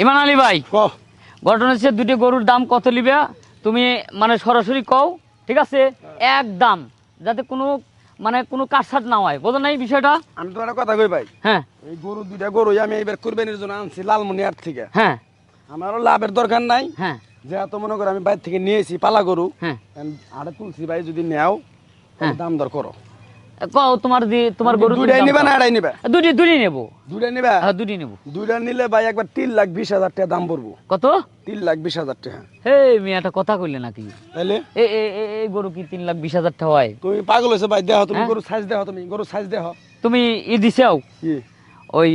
ইমান আলী ভাই, ঘটনা হচ্ছে দুটি গরুর দাম কত নিবে তুমি মানে সরাসরি কও, ঠিক আছে? একদম, যাতে কোনো মানে কোনো কাটছাট না হয়, বোঝো না এই বিষয়টা? আমি তোমার কথা কই ভাই। হ্যাঁ, এই গরু দুইটা গরু আমি এবার কুরবানির জন্য আনছি লালমনিহাট থেকে। হ্যাঁ, আমারও লাভের দরকার নাই। হ্যাঁ, যেহেতু মনে করো আমি বাইরে থেকে নিয়েছি পালা গরু, হ্যাঁ, আরে তুলছি ভাই, যদি নেও দাম দর করো। কও তোমার গরু দুইটাই নিবা না আড়াই নিবা? দুটি নেবো। দুইটা নিবা? হ্যাঁ, দুটি নেবো। দুইটা নিলে ভাই একবার 3,20,000 টাকা দাম পড়বো। কত? 3,20,000 টাকা। হে মিয়াটা কথা কইলে নাকি? তাইলে এই গরু কি 3,20,000 টাকা হয়? তুমি পাগল হয়েছো ভাই, দেখো তুমি গরু সাইজ দেখো, তুমি গরু সাইজ দেখো। তুমি দিছেও কি ওই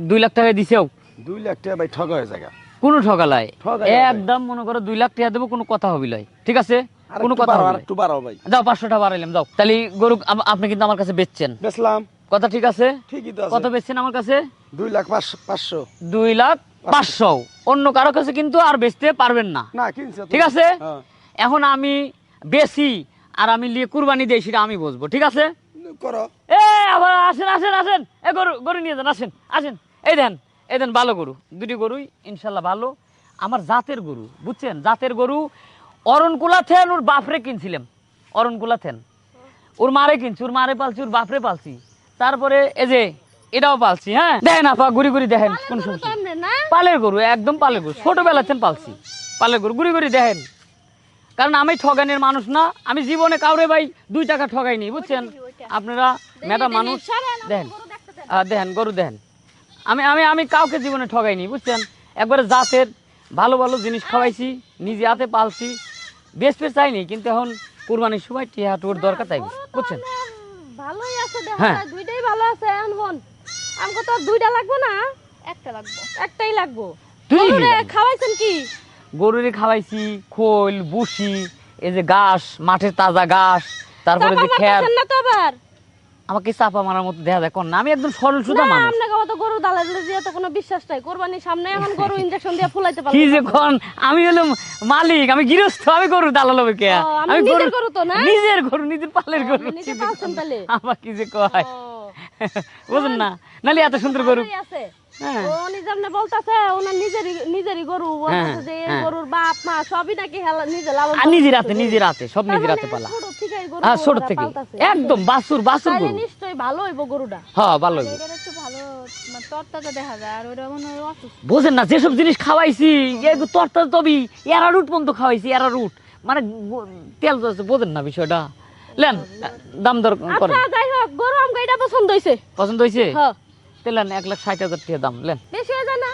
2 লাখ টাকা দিছেও? 2 লাখ টাকা ভাই ঠকা হয়ে যায়। কোনো ঠকালাই ঠকাই না ভাই। একদম মনে করো 2 লাখ টাকা দেবো, কোনো কথা হবি লয়, ঠিক আছে? কোনো কথা হবে না। একটু বাড়াও ভাই। যাও 500 টাকা বাড়াইলাম, যাও। তাহলে গরু আপনি কিন্তু আমার কাছে বেচছেন, বেচলাম। কথা ঠিক আছে? ঠিকই তো আছে। কত বেচছেন আমার কাছে? 2,05,500। 2,05,500। অন্য কারো কাছে কিন্তু আর বেচতে পারবেন না, না কিনছে তো। ঠিক আছে? হ্যাঁ। এখন আমি বেশি আর আমি লিয়ে কুরবানি দেই, সেটা আমি বুঝবো, ঠিক আছে? করো। আবার আসেন আসেন আসেন, গরু নিয়ে যান, আসেন আসেন। এই দেন ভালো গরু, দুটি গরুই ইনশাল্লাহ ভালো, আমার জাতের গরু, বুঝছেন? জাতের গরু। অরণকুলা থেন ওর বাপরে কিনছিলাম, অরণকুলা থেন ওর মারে কিনছি, ওর মারে পালছি, ওর বাপরে পালছি, তারপরে এই যে এটাও পালছি। হ্যাঁ, দেখেন আপা, ঘুরি দেখেন, কোন সমস্যা? পালের গরু, একদম পালের গরু, ছোটবেলা থেন পালছি পালের গরু, ঘুরি দেখেন। কারণ আমি ঠগানের মানুষ না, আমি জীবনে কাউরে ভাই 2 টাকা ঠগাইনি, বুঝছেন? আপনারা ম্যাডাম মানুষ, দেখেন দেখেন গরু দেখেন, আমি আমি আমি কাউকে জীবনে ঠগাইনি, বুঝছেন? একবারে জাতের ভালো ভালো জিনিস খাওয়াইছি, নিজে হাতে পালছি, বেশ চাইনি, কিন্তু এখন কুরবানির সময় টিয়াটুর দরকার, তাই বুঝছেন? ভালোই আছে, হ্যাঁ। দুইটাই ভালো আছে। এখন আমগো তো দুইটা লাগবে না, একটা লাগবে, একটাই লাগবে। গরুরে খাওয়াইছেন কি? গরুরে খাওয়াইছি খোল, বুসি, এই যে ঘাস, মাঠের তাজা ঘাস, তারপরে যে খের। না তো আবার আমাকে চাপা মারার মতো দেখা যায় কোন না, আমি একদম সরল সুদা মানুষ। আপনাকে মতো গরু দালাল দিয়ে তো কোনো বিশ্বাস নাই। কুরবানির সামনে এখন গরু ইনজেকশন দিয়ে ফুলাইতে পারবে কি যে কোন, আমি হলাম মালিক, আমি গৃহস্থ, আমি গরু দালাল হবে কে? আমি নিজের গরু তো না, নিজের গরু, নিজের পালের গরু, নিজে পালছেন তাহলে। আমার কি যে কয় বুঝুন না, নালি এত সুন্দর গরু। আছে হ্যাঁ, ও নিজে বলতাছে ওনার নিজেরই গরু, বলতাছে যে এই গরুর বাপ মা সবই নাকি নিজে লালন আর নিজের হাতে সব নিজের হাতে পালা। ছোট থেকেই গরু, হ্যাঁ, ছোট থেকে একদম বাছুর তাহলে গরু। নিশ্চয়ই ভালো হইব গরুটা। হ্যাঁ, ভালো হইব। এটা একটু ভালো তরতাজা দেখা যায়, আর ওইটা মনে হয় অসুস্থ। বোঝেন না, যেসব জিনিস খাওয়াইছি একটু তরতা তবি এরা রুট পর্যন্ত খাওয়াইছি, এরা রুট মানে তেল আছে, বোঝেন না বিষয়টা? লেন দাম দর করেন। আচ্ছা যাই হোক, গরু আমগো এটা পছন্দ হইছে। পছন্দ হয়েছে? হ্যাঁ। তেলেন 1,60,000 টাকা দাম, লেন। বেশি হয়ে যায় না?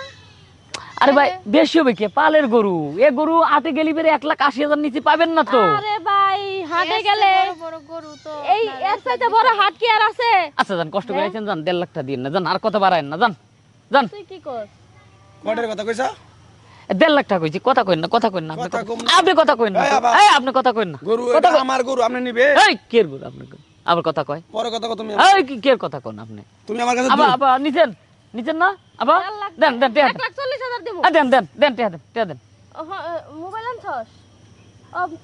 আরে ভাই বেশি হবে কি, পালের গরু, এ গরু হাটে গেলি বেরে 1,80,000 নিচে পাবেন না তো। আরে ভাই হাটে গেলে বড় গরু তো এই এর চাইতে বড় হাট কি আর আছে? আচ্ছা যান, কষ্ট করে আইছেন, যান 1.5 লাখ টাকা দিন না, যান, আর কথা বাড়ায়েন না, যান যান। তুই কি কর? কয়টার কথা কইছা? 1.5 লাখ টাকা কইছি, কথা কইন না, কথা কইন না, আপনি কথা কম না। আপনি কথা কইন না, এই আবার। এই আপনি কথা কইন না, গরু কথা এটা আমার গরু, আপনি নিবে? এই কের গরু আপনি আবার কথা কয়? পরে কথা কও তুমি। এই কি কের কথা কোন আপনি? তুমি আমার কাছে আবার আবার নিছেন না আবার? 1 লাখ দেন দেন টাকা দেন। 1,40,000 দেব। দেন টাকা দেন। মোবাইল আনছস?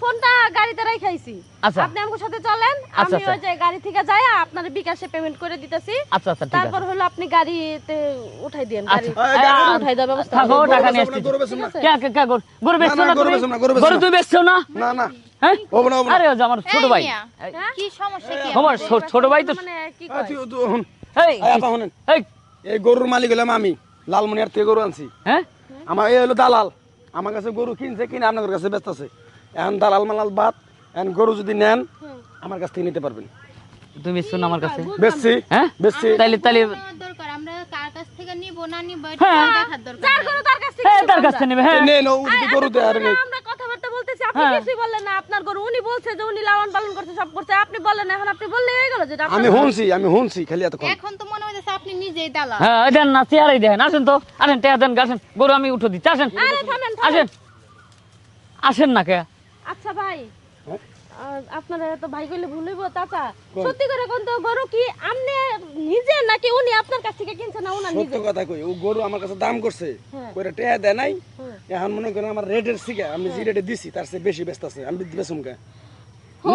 ফোনটা গাড়িতে রাখাইছি। আচ্ছা। আপনি আমার সাথে চলেন, আচ্ছা, আমি ওই যে গাড়ি থেকে যাই আপনার বিকাশে পেমেন্ট করে দিতেছি। আচ্ছা ঠিক আছে। তারপর হলো আপনি গাড়িতে উঠাই দেন, গাড়ি আচ্ছা উঠাই দেওয়ার ব্যবস্থা থাকো, করব। টাকা নিয়ে আসছি। গরু বেচুম না। কে গরু বেচছো না, না গরু তুমি? বেচুম না, গরু বেচুম গরু না। তুই বেচছো না? না না হ্যাঁ, ওব না, ওব না। আরে ওই যে আমার ছোট ভাই, কি সমস্যা কি? আমার ছোট ভাই তো। মানে কি আ, কয়? তুই হুন। এই এই আপা শুনেন, এই এই গরুর মালিক হলাম আমি, লালমনিহাট থেকে গরু আনছি। হ্যাঁ, আমার এই হলো দালাল, আমার কাছে গরু কিনছে, কিনে আপনার কাছে বেচতেছে। এখন দালাল মালাল বাদ, এখন গরু যদি নেন আমার কাছ থেকে নিতে পারবেন। তুমি বেচছো না আমার কাছে? বেচছি, হ্যাঁ, বেচছি। তাইলে আমার দরকার, আমরা কার কাছ থেকে নিব না নিব এটা হ্যাঁ। দেখার দরকার। যার গরু তার কাছ থেকে হ্যাঁ, নিবো তার কাছ আমরা। থেকে নেবে। হ্যাঁ, নে ও যদি গরু দেয় আর নেই। আমরা কথাবার্তা বলতেছি, আপনি হ্যাঁ। কিছুই বললেন না। আপনার গরু উনি বলছে যে উনি লালন পালন করছে, সব করছে, আপনি বললেন না। এখন আপনি বললেই হয়ে গেল যে এটা আমি আপনার। শুনছি খালি এতক্ষণ। এখন তো মনে হইতেছে আপনি নিজেই দালাল। হ্যাঁ, দেন না, চেয়ারই দেখেন, আসেন তো, আসেন টাকা দেন, আসেন, গরু আমি উঠে দিচ্ছি, আসেন আরে থামেন, থামেন। আসেন আসেন না কে? আচ্ছা ভাই, হ্যাঁ? আপনারা তো ভাই কইলে ভুল হইব। চাচা সত্যি করে কোন তো গরু কি আপনি নিজে নাকি উনি আপনার কাছ থেকে কিনছে না উনার সত্য নিজে? কথা কই, ও গরু আমার কাছে দাম করছে, হ্যাঁ। কইরা টাকা দেয় নাই। হ্যাঁ। এখন মনে করেন আমার রেটের থেকে আমি যে রেটে দিছি তার চেয়ে বেশি বেচতাছে, আমি বেচুম কে? ও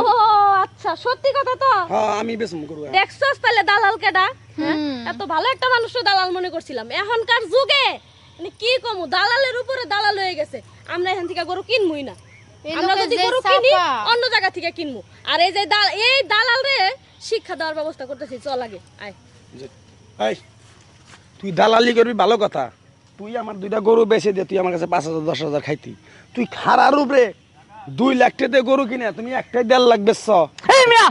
আচ্ছা, সত্যি কথা তো। হ্যাঁ আমি বেচুম গরু। দেখছস তাহলে দালাল কেডা? এত ভালো একটা মানুষ দালাল মনে করছিলাম। এখনকার যুগে মানে কি কমু, দালালের উপরে দালাল হয়ে গেছে। আমরা এখান থেকে গরু কিনবই না, এই আমরা লোকের যদি যে গরু কিনি চাপা। অন্য জায়গা থেকে কিনবো। আর এই যে এই দালাল রে শিক্ষা দেওয়ার ব্যবস্থা করতেছি, চল আগে আয়। এই তুই দালালি করবি ভালো কথা, তুই আমার 2টা গরু বেচে দিয়ে তুই আমার কাছে 5,000 10,000 খাইতি, তুই খারার উপরে 2 লাখ টাকা গরু কিনে তুমি একটাই 1.5 লাখ বেচছ। এই মিয়া,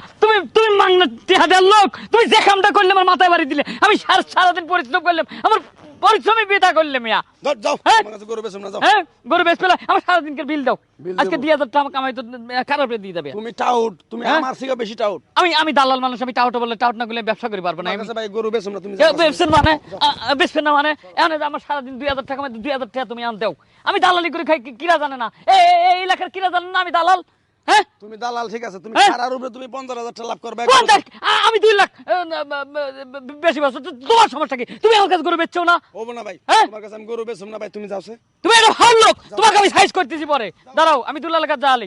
তুমি মাংনা টিহাদের লোক, তুমি যে কামটা করলে আমার মাথায় বাড়ি দিলে। আমি সারাদিন পরিশ্রম করলাম, আমার পরিশ্রমই বিদা করলে মিয়া। যাও হ্যাঁ? আমার কাছে গরু বেচো না, যাও। হ্যাঁ, গরু বেশ পেলে আমার সারাদিনকে বিল দাও। বিল আজকে দেবো। 2,000 টাকা কামাই তো খারাপ দিয়ে যাবে। তুমি টাউট, তুমি হ্যাঁ? আমার থেকে বেশি টাউট। আমি দালাল মানুষ, আমি টাউট বললে টাউট না করলে ব্যবসা করি পারবো না। আমার কাছে ভাই গরু বেচো না, তুমি এ, যাও। বেচছেন মানে বেচছেন না মানে এখন এই যে আমার সারাদিন 2,000 টাকা, 2,000 টাকা তুমি আন দাও। আমি দালালি করে খাই, কিরা জানে না? এই এলাকার কিরা জানে না আমি দালাল? হ্যাঁ, তুমি দালাল ঠিক আছে, তুমি হ্যাঁ? খারার উপরে তুমি 50,000 টাকা লাভ করবে। 50, আমি 2 লাখ বেশি বেচো। তোমার সমস্যা কি? তুমি আমার কাছে গরু বেচছো না? হবো না ভাই, হ্যাঁ? তোমার কাছে আমি গরু বেচো না ভাই, তুমি যাও সে। তুমি একটা ভালো লোক, তোমাকে আমি সাইজ করতেছি পরে। দাঁড়াও, আমি 2 লাখ টাকা জালি।